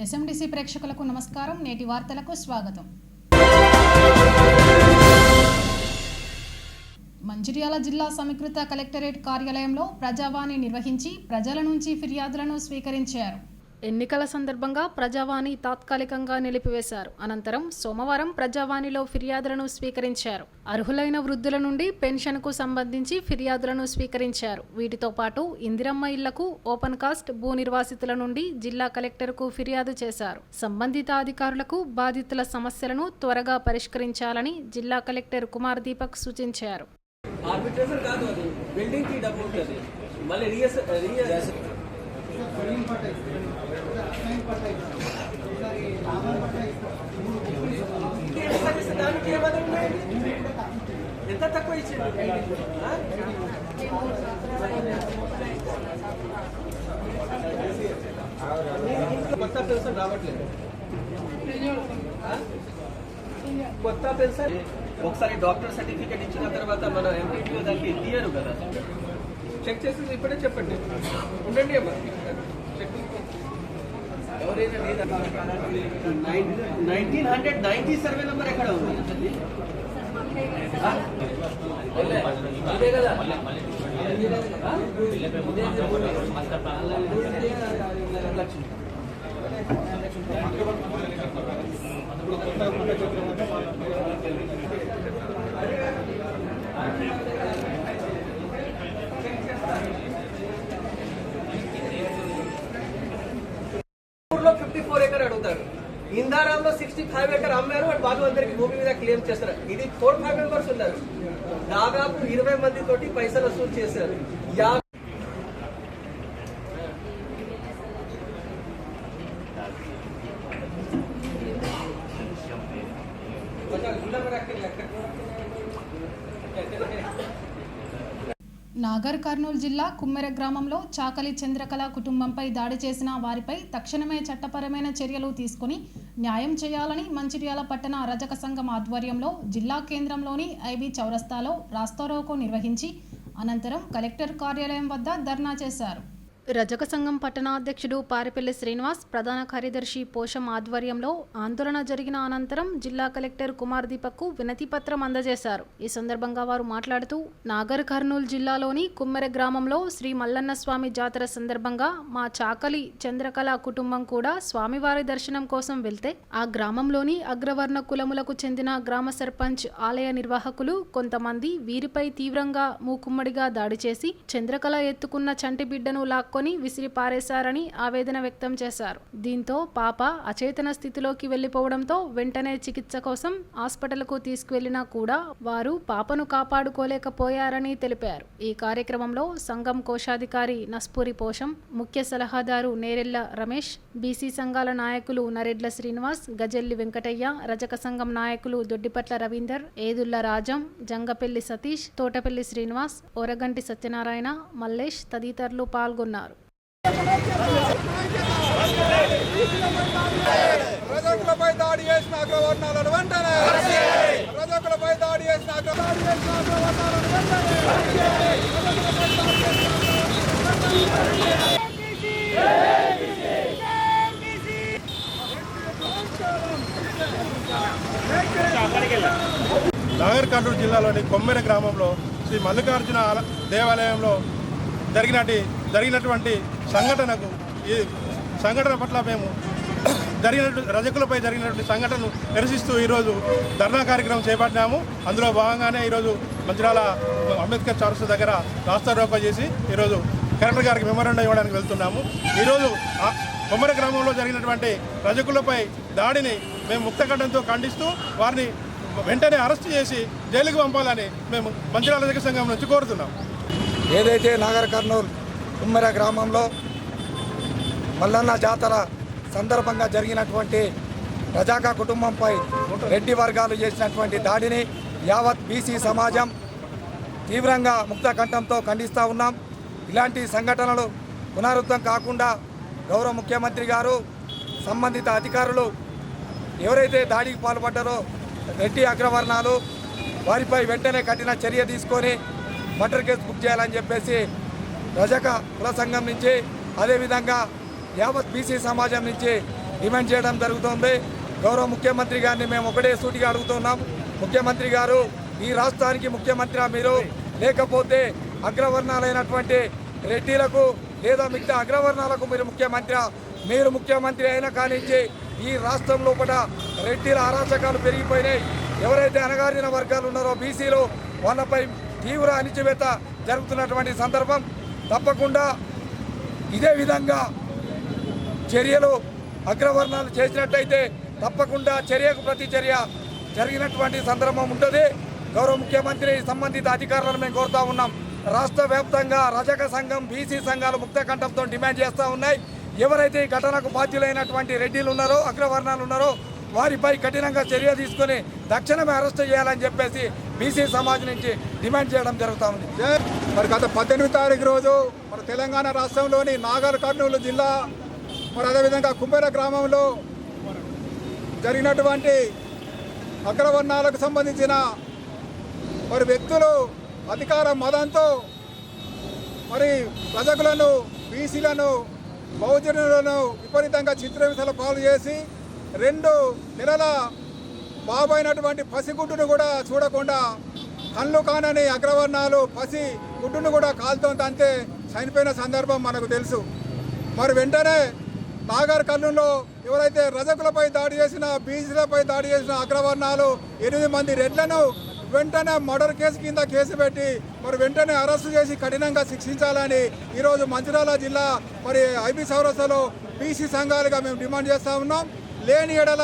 ఎస్ఎండిసి ప్రేక్షకులకు నమస్కారం. నేటి వార్తలకు స్వాగతం. మంచిర్యాల జిల్లా సమీకృత కలెక్టరేట్ కార్యాలయంలో ప్రజావాణి నిర్వహించి ప్రజల నుంచి ఫిర్యాదులను స్వీకరించారు. ఎన్నికల సందర్భంగా ప్రజావాణి తాత్కాలికంగా నిలిపివేశారు. అనంతరం సోమవారం ప్రజావాణిలో ఫిర్యాదులను స్వీకరించారు. అర్హులైన వృద్ధుల నుండి పెన్షన్కు సంబంధించి ఫిర్యాదులను స్వీకరించారు. వీటితో పాటు ఇందిరమ్మ ఇళ్లకు ఓపెన్ కాస్ట్ భూ నిర్వాసితుల నుండి జిల్లా కలెక్టర్కు ఫిర్యాదు చేశారు. సంబంధిత అధికారులకు బాధితుల సమస్యలను త్వరగా పరిష్కరించాలని జిల్లా కలెక్టర్ కుమార్ దీపక్ సూచించారు. ఎంత తక్కువ ఇచ్చింది కొత్త పెన్షన్ రావట్లేదు. కొత్త పెన్షన్ ఒకసారి డాక్టర్ సర్టిఫికేట్ ఇచ్చిన తర్వాత మన ఎంపీటీఓ దానికి తీయరు కదా. చెక్ చేసి ఇప్పుడే చెప్పండి. ఉండండి అమ్మా. ఎవరైనా 1990 సర్వే నెంబర్ ఎక్కడ ఉంది? అదే కదా. లో 54 ఎకర్ అడుగుతారు. ఇందారాంలో 65 ఎకర్ అమ్మారు. వాళ్ళు అందరికి భూమి మీద క్లెయిమ్ చేస్తారు. ఇది 4-5 మెంబర్స్ ఉన్నారు. దాదాపు 20 మంది తోటి పైసలు వసూలు చేశారు. నాగర్ కర్నూలు జిల్లా కుమ్మెర గ్రామంలో చాకలి చంద్రకళ కుటుంబంపై దాడి చేసిన వారిపై తక్షణమే చట్టపరమైన చర్యలు తీసుకుని న్యాయం చేయాలని మంచిర్యాల పట్టణ రజక సంఘం ఆధ్వర్యంలో జిల్లా కేంద్రంలోని ఐబీ చౌరస్తాలో రాస్తారోకో నిర్వహించి అనంతరం కలెక్టర్ కార్యాలయం వద్ద ధర్నా చేశారు. రజక సంఘం పట్టణ అధ్యక్షుడు పారిపల్లి శ్రీనివాస్, ప్రధాన కార్యదర్శి పోషం ఆధ్వర్యంలో ఆందోళన జరిగిన అనంతరం జిల్లా కలెక్టర్ కుమార్ దీపక్కు వినతి పత్రం అందజేశారు. ఈ సందర్భంగా వారు మాట్లాడుతూ, నాగర్ కర్నూలు జిల్లాలోని కుమ్మెర గ్రామంలో శ్రీ మల్లన్న స్వామి జాతర సందర్భంగా మా చాకలి చంద్రకళ కుటుంబం కూడా స్వామివారి దర్శనం కోసం వెళ్తే ఆ గ్రామంలోని అగ్రవర్ణ కులములకు చెందిన గ్రామ సర్పంచ్, ఆలయ నిర్వాహకులు కొంతమంది వీరిపై తీవ్రంగా మూకుమ్మడిగా దాడి చేసి చంద్రకళ ఎత్తుకున్న చంటి బిడ్డను విసిరి పారేశారని ఆవేదన వ్యక్తం చేశారు. దీంతో పాప అచేతన స్థితిలోకి వెళ్లిపోవడంతో వెంటనే చికిత్స కోసం హాస్పిటల్కు తీసుకువెళ్లినా కూడా వారు పాపను కాపాడుకోలేకపోయారని తెలిపారు. ఈ కార్యక్రమంలో సంఘం కోశాధికారి నస్పూరి పోషం, ముఖ్య సలహాదారు నేరెళ్ల రమేష్, బీసీ సంఘాల నాయకులు నరెడ్ల శ్రీనివాస్, గజెల్లి వెంకటయ్య, రజక సంఘం నాయకులు దొడ్డిపట్ల రవీందర్, ఏదుళ్ల రాజం, జంగపెల్లి సతీష్, తోటపల్లి శ్రీనివాస్, ఓరగంటి సత్యనారాయణ, మల్లేష్ తదితరులు పాల్గొన్నారు. రజకులపై దాడి చేసిన అగ్రవర్ణాలను వెంటనే రజకులపై దాడి చేసిన అగ్రవర్ణాలను వెంటనే నాగర్ కర్నూలు జిల్లాలోని కొమ్మెర గ్రామంలో శ్రీ మల్లికార్జున దేవాలయంలో జరిగినటువంటి ఈ సంఘటన పట్ల మేము రజకులపై జరిగినటువంటి సంఘటనను నిరసిస్తూ ఈరోజు ధర్నా కార్యక్రమం చేపట్టినాము. అందులో భాగంగానే ఈరోజు మంచిర్యాల అంబేద్కర్ చౌరస్తా దగ్గర రాస్తారోకో చేసి ఈరోజు కలెక్టర్ గారికి మెమోరాండం ఇవ్వడానికి వెళ్తున్నాము. ఈరోజు కొమ్మర గ్రామంలో జరిగినటువంటి రజకులపై దాడిని మేము ముక్తకంఠంతో ఖండిస్తూ వారిని వెంటనే అరెస్టు చేసి జైలుకు పంపాలని మేము మంచిర్యాల రజక సంఘం నుంచి కోరుతున్నాం. ఏదైతే నాగర్ కర్నూలు కుమ్మెర గ్రామంలో మల్లన్న జాతర సందర్భంగా జరిగినటువంటి రజాకా కుటుంబంపై రెడ్డి వర్గాలు చేసినటువంటి దాడిని యావత్ బీసీ సమాజం తీవ్రంగా ముక్త కంఠంతో ఖండిస్తూ ఉన్నాం. ఇలాంటి సంఘటనలు పునరుద్ధం కాకుండా గౌరవ ముఖ్యమంత్రి గారు, సంబంధిత అధికారులు ఎవరైతే దాడికి పాల్పడ్డారో రెడ్డి అగ్రవర్ణాలు వారిపై వెంటనే కఠిన చర్య తీసుకొని మర్డర్ కేసు బుక్ చేయాలని చెప్పేసి రజక కుల సంఘం నుంచి, అదేవిధంగా యావత్ బీసీ సమాజం నుంచి డిమాండ్ చేయడం జరుగుతోంది. గౌరవ ముఖ్యమంత్రి గారిని మేము ఒకటే సూటిగా అడుగుతున్నాం. ముఖ్యమంత్రి గారు, ఈ రాష్ట్రానికి ముఖ్యమంత్రి మీరు, లేకపోతే అగ్రవర్ణాలైనటువంటి రెడ్డిలకు లేదా మిగతా అగ్రవర్ణాలకు మీరు ముఖ్యమంత్రి. మీరు ముఖ్యమంత్రి అయిన కానించి ఈ రాష్ట్రం లోపల రెడ్డిల అరాచకాలు పెరిగిపోయినాయి. ఎవరైతే అణగారిన వర్గాలు ఉన్నారో బీసీలు, వాళ్ళపై తీవ్ర అణిచివేత జరుగుతున్నటువంటి సందర్భం. తప్పకుండా ఇదే విధంగా చర్యలు అగ్రవర్ణాలు చేసినట్టయితే తప్పకుండా చర్యకు ప్రతి చర్య జరిగినటువంటి సందర్భం ఉంటుంది. గౌరవ ముఖ్యమంత్రి సంబంధిత అధికారులను మేము కోరుతా ఉన్నాం. రాష్ట్ర వ్యాప్తంగా రజక సంఘం, బీసీ సంఘాలు ముక్త కంఠంతో డిమాండ్ చేస్తూ ఉన్నాయి. ఎవరైతే ఈ ఘటనకు బాధ్యులైనటువంటి రెడ్డిలు ఉన్నారో, అగ్రవర్ణాలు ఉన్నారో వారిపై కఠినంగా చర్య తీసుకుని తక్షణమే అరెస్ట్ చేయాలని చెప్పేసి బీసీ సమాజ్ నుంచి డిమాండ్ చేయడం జరుగుతూ ఉంది. మరి గత 18వ తారీఖు రోజు మన తెలంగాణ రాష్ట్రంలోని నాగర్ కర్నూలు జిల్లా, మరి అదేవిధంగా కుమ్మర గ్రామంలో జరిగినటువంటి అగ్రవర్ణాలకు సంబంధించిన మరి వ్యక్తులు అధికార మదంతో మరి ప్రజలను, బీసీలను, బహుజనులను విపరీతంగా చిత్రహింసల పాలు చేసి 2 నెలల బాబైనటువంటి పసిగుడ్డును కూడా చూడకుండా కళ్ళు కానని అగ్రవర్ణాలు పసి గుడ్డును కూడా కాలుతో అంతే చనిపోయిన సందర్భం మనకు తెలుసు. మరి వెంటనే నాగర్ కర్నూలులో ఎవరైతే రజకులపై దాడి చేసిన, బీసీలపై దాడి చేసిన అగ్రవర్ణాలు 8 మంది రెడ్లను వెంటనే మర్డర్ కేసు కింద కేసు పెట్టి మరి వెంటనే అరెస్టు చేసి కఠినంగా శిక్షించాలని ఈరోజు మంచిర్యాల జిల్లా మరి ఐబీ చౌరస్తాలో బీసీ సంఘాలుగా మేము డిమాండ్ చేస్తూ ఉన్నాం. లేని ఎడల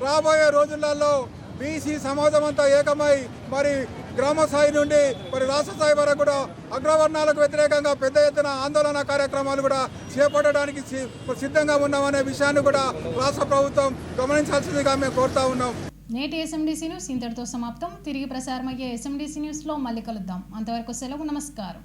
రాబోయే రోజులలో బీసీ సమాజం అంతా ఏకమై మరి గ్రామ స్థాయి నుండి మరి రాష్ట్ర స్థాయి వరకు కూడా అగ్రవర్ణాలకు వ్యతిరేకంగా పెద్ద ఎత్తున ఆందోళన కార్యక్రమాలు కూడా చేపట్టడానికి సిద్ధంగా ఉన్నామనే విషయాన్ని కూడా రాష్ట్ర ప్రభుత్వం గమనించాల్సిందిగా మేము కోరుతా ఉన్నాం. నేటి ఎస్ఎండిసి న్యూస్ ఇంతటితో సమాప్తం. తిరిగి ప్రసారమయ్యే ఎస్ఎండిసి న్యూస్లో మళ్ళీ కలుద్దాం. అంతవరకు సెలవు. నమస్కారం.